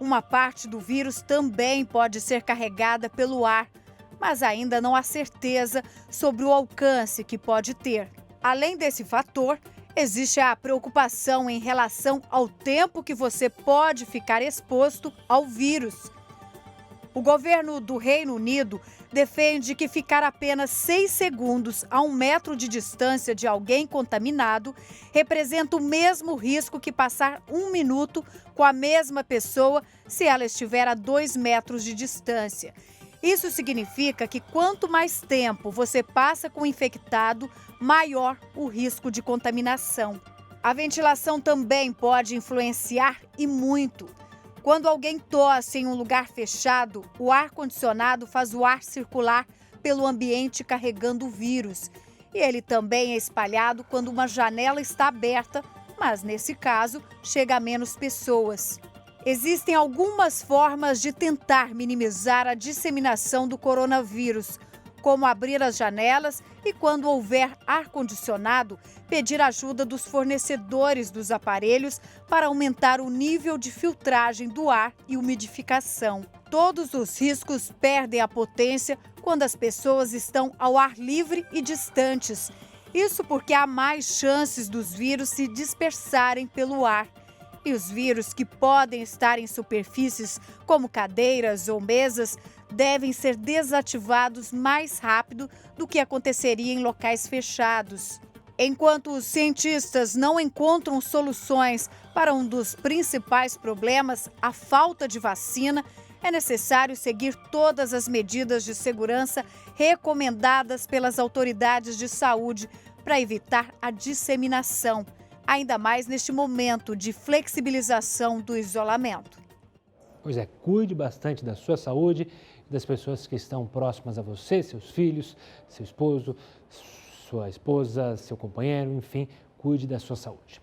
Uma parte do vírus também pode ser carregada pelo ar, mas ainda não há certeza sobre o alcance que pode ter. Além desse fator, existe a preocupação em relação ao tempo que você pode ficar exposto ao vírus. O governo do Reino Unido defende que ficar apenas 6 segundos a 1 metro de distância de alguém contaminado representa o mesmo risco que passar 1 minuto com a mesma pessoa se ela estiver a 2 metros de distância. Isso significa que quanto mais tempo você passa com o infectado, maior o risco de contaminação. A ventilação também pode influenciar e muito. Quando alguém tosse em um lugar fechado, o ar-condicionado faz o ar circular pelo ambiente carregando o vírus. E ele também é espalhado quando uma janela está aberta, mas nesse caso chega a menos pessoas. Existem algumas formas de tentar minimizar a disseminação do coronavírus, como abrir as janelas e, quando houver ar-condicionado, pedir ajuda dos fornecedores dos aparelhos para aumentar o nível de filtragem do ar e umidificação. Todos os riscos perdem a potência quando as pessoas estão ao ar livre e distantes. Isso porque há mais chances dos vírus se dispersarem pelo ar. E os vírus que podem estar em superfícies como cadeiras ou mesas devem ser desativados mais rápido do que aconteceria em locais fechados. Enquanto os cientistas não encontram soluções para um dos principais problemas, a falta de vacina, é necessário seguir todas as medidas de segurança recomendadas pelas autoridades de saúde para evitar a disseminação, ainda mais neste momento de flexibilização do isolamento. Pois é, cuide bastante da sua saúde e das pessoas que estão próximas a você, seus filhos, seu esposo, sua esposa, seu companheiro, enfim, cuide da sua saúde.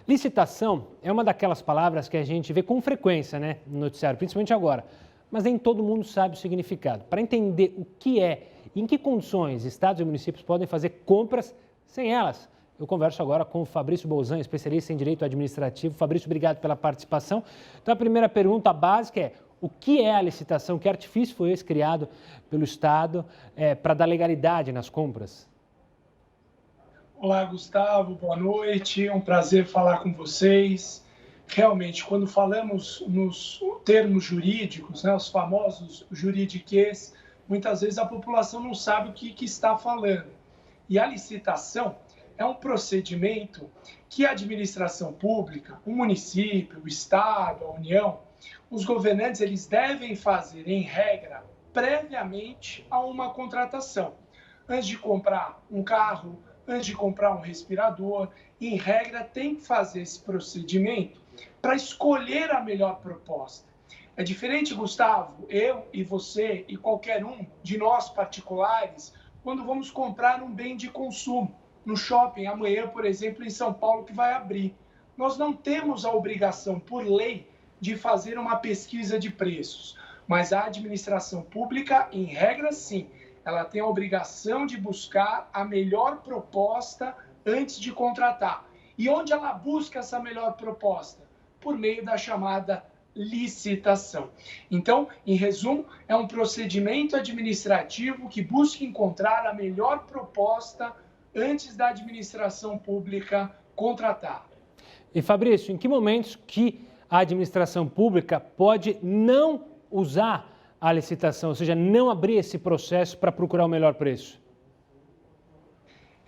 Licitação é uma daquelas palavras que a gente vê com frequência, né, no noticiário, principalmente agora, mas nem todo mundo sabe o significado. Para entender o que é e em que condições estados e municípios podem fazer compras sem elas, eu converso agora com o Fabrício Bolzan, especialista em Direito Administrativo. Fabrício, obrigado pela participação. Então, a primeira pergunta básica é: o que é a licitação? Que artifício foi esse criado pelo Estado para dar legalidade nas compras? Olá, Gustavo, boa noite. É um prazer falar com vocês. Realmente, quando falamos nos termos jurídicos, né, os famosos juridiquês, muitas vezes a população não sabe o que está falando. E a licitação é um procedimento que a administração pública, o município, o Estado, a União, os governantes, eles devem fazer, em regra, previamente a uma contratação. Antes de comprar um carro, antes de comprar um respirador, em regra, tem que fazer esse procedimento para escolher a melhor proposta. É diferente, Gustavo, eu e você e qualquer um de nós particulares, quando vamos comprar um bem de consumo no shopping, amanhã, por exemplo, em São Paulo, que vai abrir. Nós não temos a obrigação, por lei, de fazer uma pesquisa de preços, mas a administração pública, em regra, sim, ela tem a obrigação de buscar a melhor proposta antes de contratar. E onde ela busca essa melhor proposta? Por meio da chamada licitação. Então, em resumo, é um procedimento administrativo que busca encontrar a melhor proposta antes da administração pública contratar. E Fabrício, em que momentos que a administração pública pode não usar a licitação, ou seja, não abrir esse processo para procurar o melhor preço?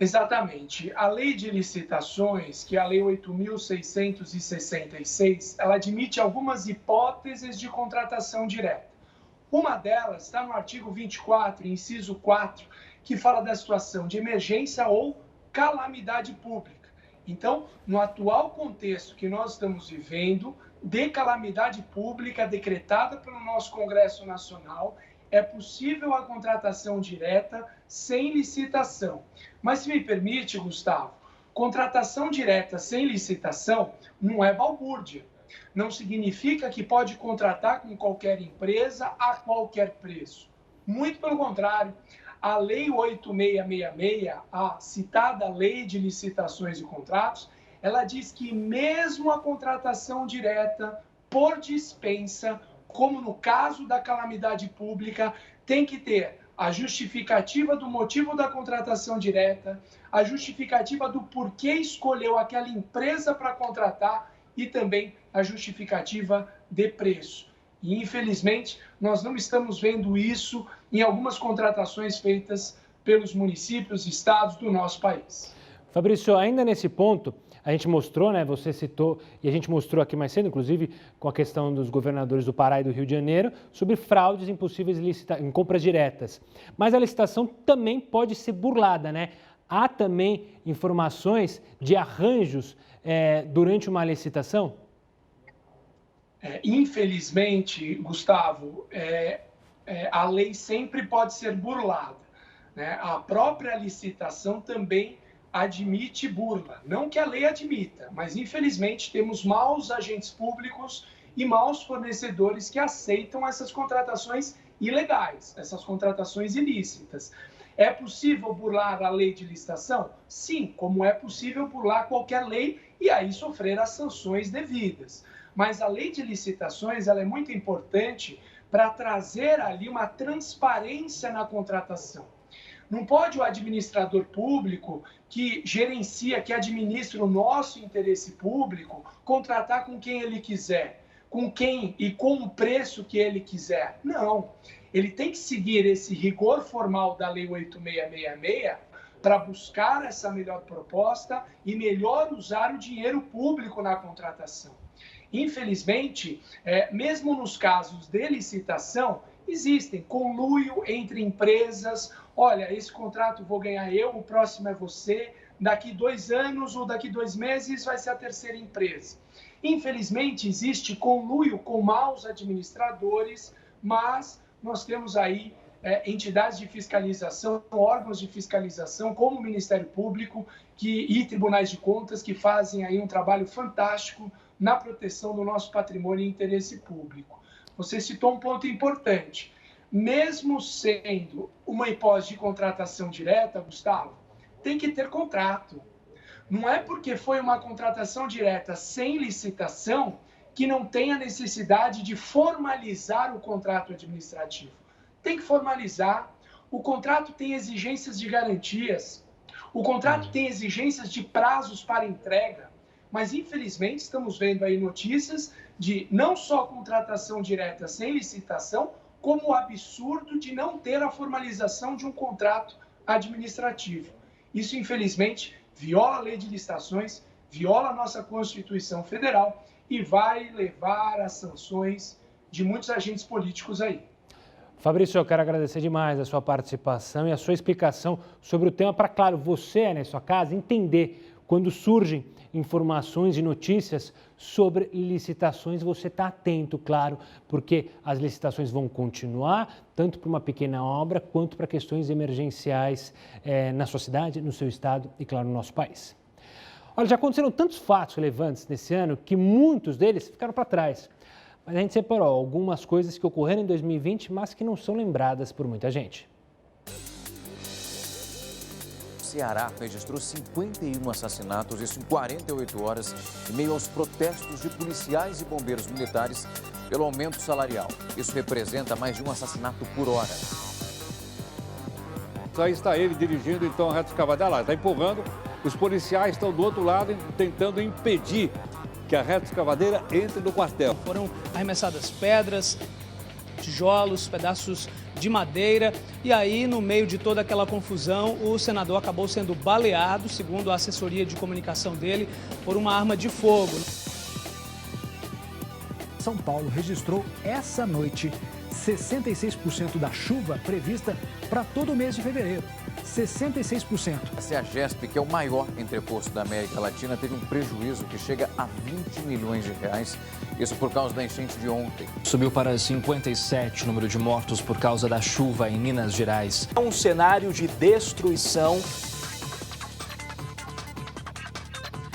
Exatamente. A lei de licitações, que é a lei 8.666, ela admite algumas hipóteses de contratação direta. Uma delas está no artigo 24, inciso 4, que fala da situação de emergência ou calamidade pública. Então, no atual contexto que nós estamos vivendo, de calamidade pública decretada pelo nosso Congresso Nacional, é possível a contratação direta sem licitação. Mas, se me permite, Gustavo, contratação direta sem licitação não é balbúrdia. Não significa que pode contratar com qualquer empresa a qualquer preço. Muito pelo contrário, a Lei 8666, a citada Lei de Licitações e Contratos, ela diz que mesmo a contratação direta por dispensa, como no caso da calamidade pública, tem que ter a justificativa do motivo da contratação direta, a justificativa do porquê escolheu aquela empresa para contratar e também a justificativa de preço. E, infelizmente, nós não estamos vendo isso em algumas contratações feitas pelos municípios e estados do nosso país. Fabrício, ainda nesse ponto, a gente mostrou, né, você citou, e a gente mostrou aqui mais cedo, inclusive com a questão dos governadores do Pará e do Rio de Janeiro, sobre fraudes impossíveis em compras diretas. Mas a licitação também pode ser burlada, né? Há também informações de arranjos durante uma licitação? Infelizmente, Gustavo, a lei sempre pode ser burlada, né? A própria licitação também admite burla. Não que a lei admita, mas infelizmente temos maus agentes públicos e maus fornecedores que aceitam essas contratações ilegais, essas contratações ilícitas. É possível burlar a lei de licitação? Sim, como é possível burlar qualquer lei e aí sofrer as sanções devidas. Mas a lei de licitações ela é muito importante para trazer ali uma transparência na contratação. Não pode o administrador público que gerencia, que administra o nosso interesse público, contratar com quem ele quiser, com quem e com o preço que ele quiser. Não. Ele tem que seguir esse rigor formal da Lei 8666 para buscar essa melhor proposta e melhor usar o dinheiro público na contratação. Infelizmente, mesmo nos casos de licitação, existem conluio entre empresas. Olha, esse contrato vou ganhar eu, o próximo é você, daqui 2 anos ou daqui 2 meses vai ser a terceira empresa. Infelizmente, existe conluio com maus administradores, mas nós temos aí entidades de fiscalização, órgãos de fiscalização, como o Ministério Público e tribunais de contas, que fazem aí um trabalho fantástico na proteção do nosso patrimônio e interesse público. Você citou um ponto importante. Mesmo sendo uma hipótese de contratação direta, Gustavo, tem que ter contrato. Não é porque foi uma contratação direta sem licitação que não tem a necessidade de formalizar o contrato administrativo. Tem que formalizar. O contrato tem exigências de garantias. O contrato tem exigências de prazos para entrega. Mas, infelizmente, estamos vendo aí notícias de não só contratação direta sem licitação, como o absurdo de não ter a formalização de um contrato administrativo. Isso, infelizmente, viola a lei de licitações, viola a nossa Constituição Federal e vai levar às sanções de muitos agentes políticos aí. Fabrício, eu quero agradecer demais a sua participação e a sua explicação sobre o tema para, claro, você, na sua casa, entender quando surgem informações e notícias sobre licitações, você está atento, claro, porque as licitações vão continuar, tanto para uma pequena obra, quanto para questões emergenciais na sua cidade, no seu estado e, claro, no nosso país. Olha, já aconteceram tantos fatos relevantes nesse ano que muitos deles ficaram para trás. Mas a gente separou algumas coisas que ocorreram em 2020, mas que não são lembradas por muita gente. O Ceará registrou 51 assassinatos, isso em 48 horas, em meio aos protestos de policiais e bombeiros militares pelo aumento salarial. Isso representa mais de um assassinato por hora. Aí está ele dirigindo então a reta escavadeira lá, está empurrando. Os policiais estão do outro lado tentando impedir que a reta escavadeira entre no quartel. Foram arremessadas pedras, tijolos, pedaços de madeira e aí, no meio de toda aquela confusão, o senador acabou sendo baleado, segundo a assessoria de comunicação dele, por uma arma de fogo. São Paulo registrou essa noite 66% da chuva prevista para todo o mês de fevereiro. 66%. A CEAGESP, que é o maior entreposto da América Latina, teve um prejuízo que chega a 20 milhões de reais. Isso por causa da enchente de ontem. Subiu para 57 o número de mortos por causa da chuva em Minas Gerais. Um cenário de destruição.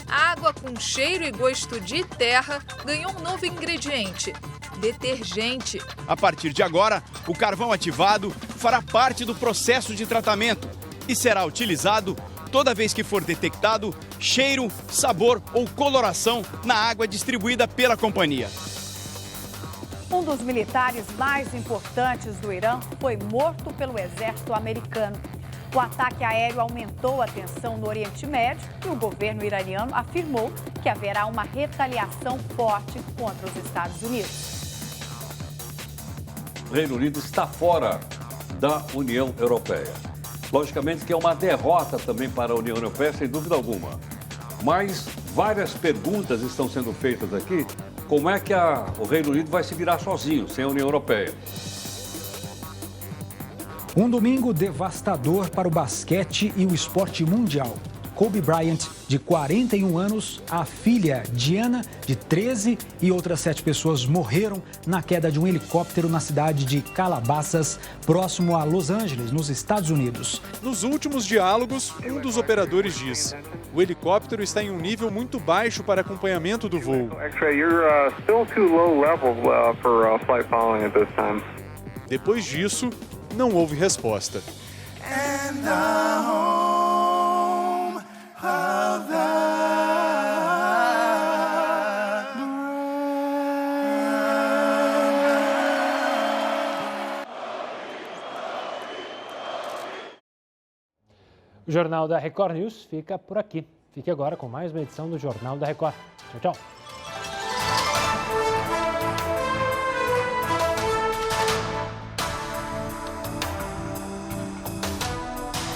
Água com cheiro e gosto de terra ganhou um novo ingrediente: detergente. A partir de agora, o carvão ativado fará parte do processo de tratamento e será utilizado toda vez que for detectado cheiro, sabor ou coloração na água distribuída pela companhia. Um dos militares mais importantes do Irã foi morto pelo exército americano. O ataque aéreo aumentou a tensão no Oriente Médio e o governo iraniano afirmou que haverá uma retaliação forte contra os Estados Unidos. O Reino Unido está fora da União Europeia. Logicamente que é uma derrota também para a União Europeia, sem dúvida alguma. Mas várias perguntas estão sendo feitas aqui. Como é que o Reino Unido vai se virar sozinho, sem a União Europeia? Um domingo devastador para o basquete e o esporte mundial. Kobe Bryant, de 41 anos, a filha Diana, de 13, e outras 7 pessoas morreram na queda de um helicóptero na cidade de Calabasas, próximo a Los Angeles, nos Estados Unidos. Nos últimos diálogos, um dos operadores diz: o helicóptero está em um nível muito baixo para acompanhamento do voo. Depois disso, não houve resposta. O Jornal da Record News fica por aqui. Fique agora com mais uma edição do Jornal da Record. Tchau, tchau.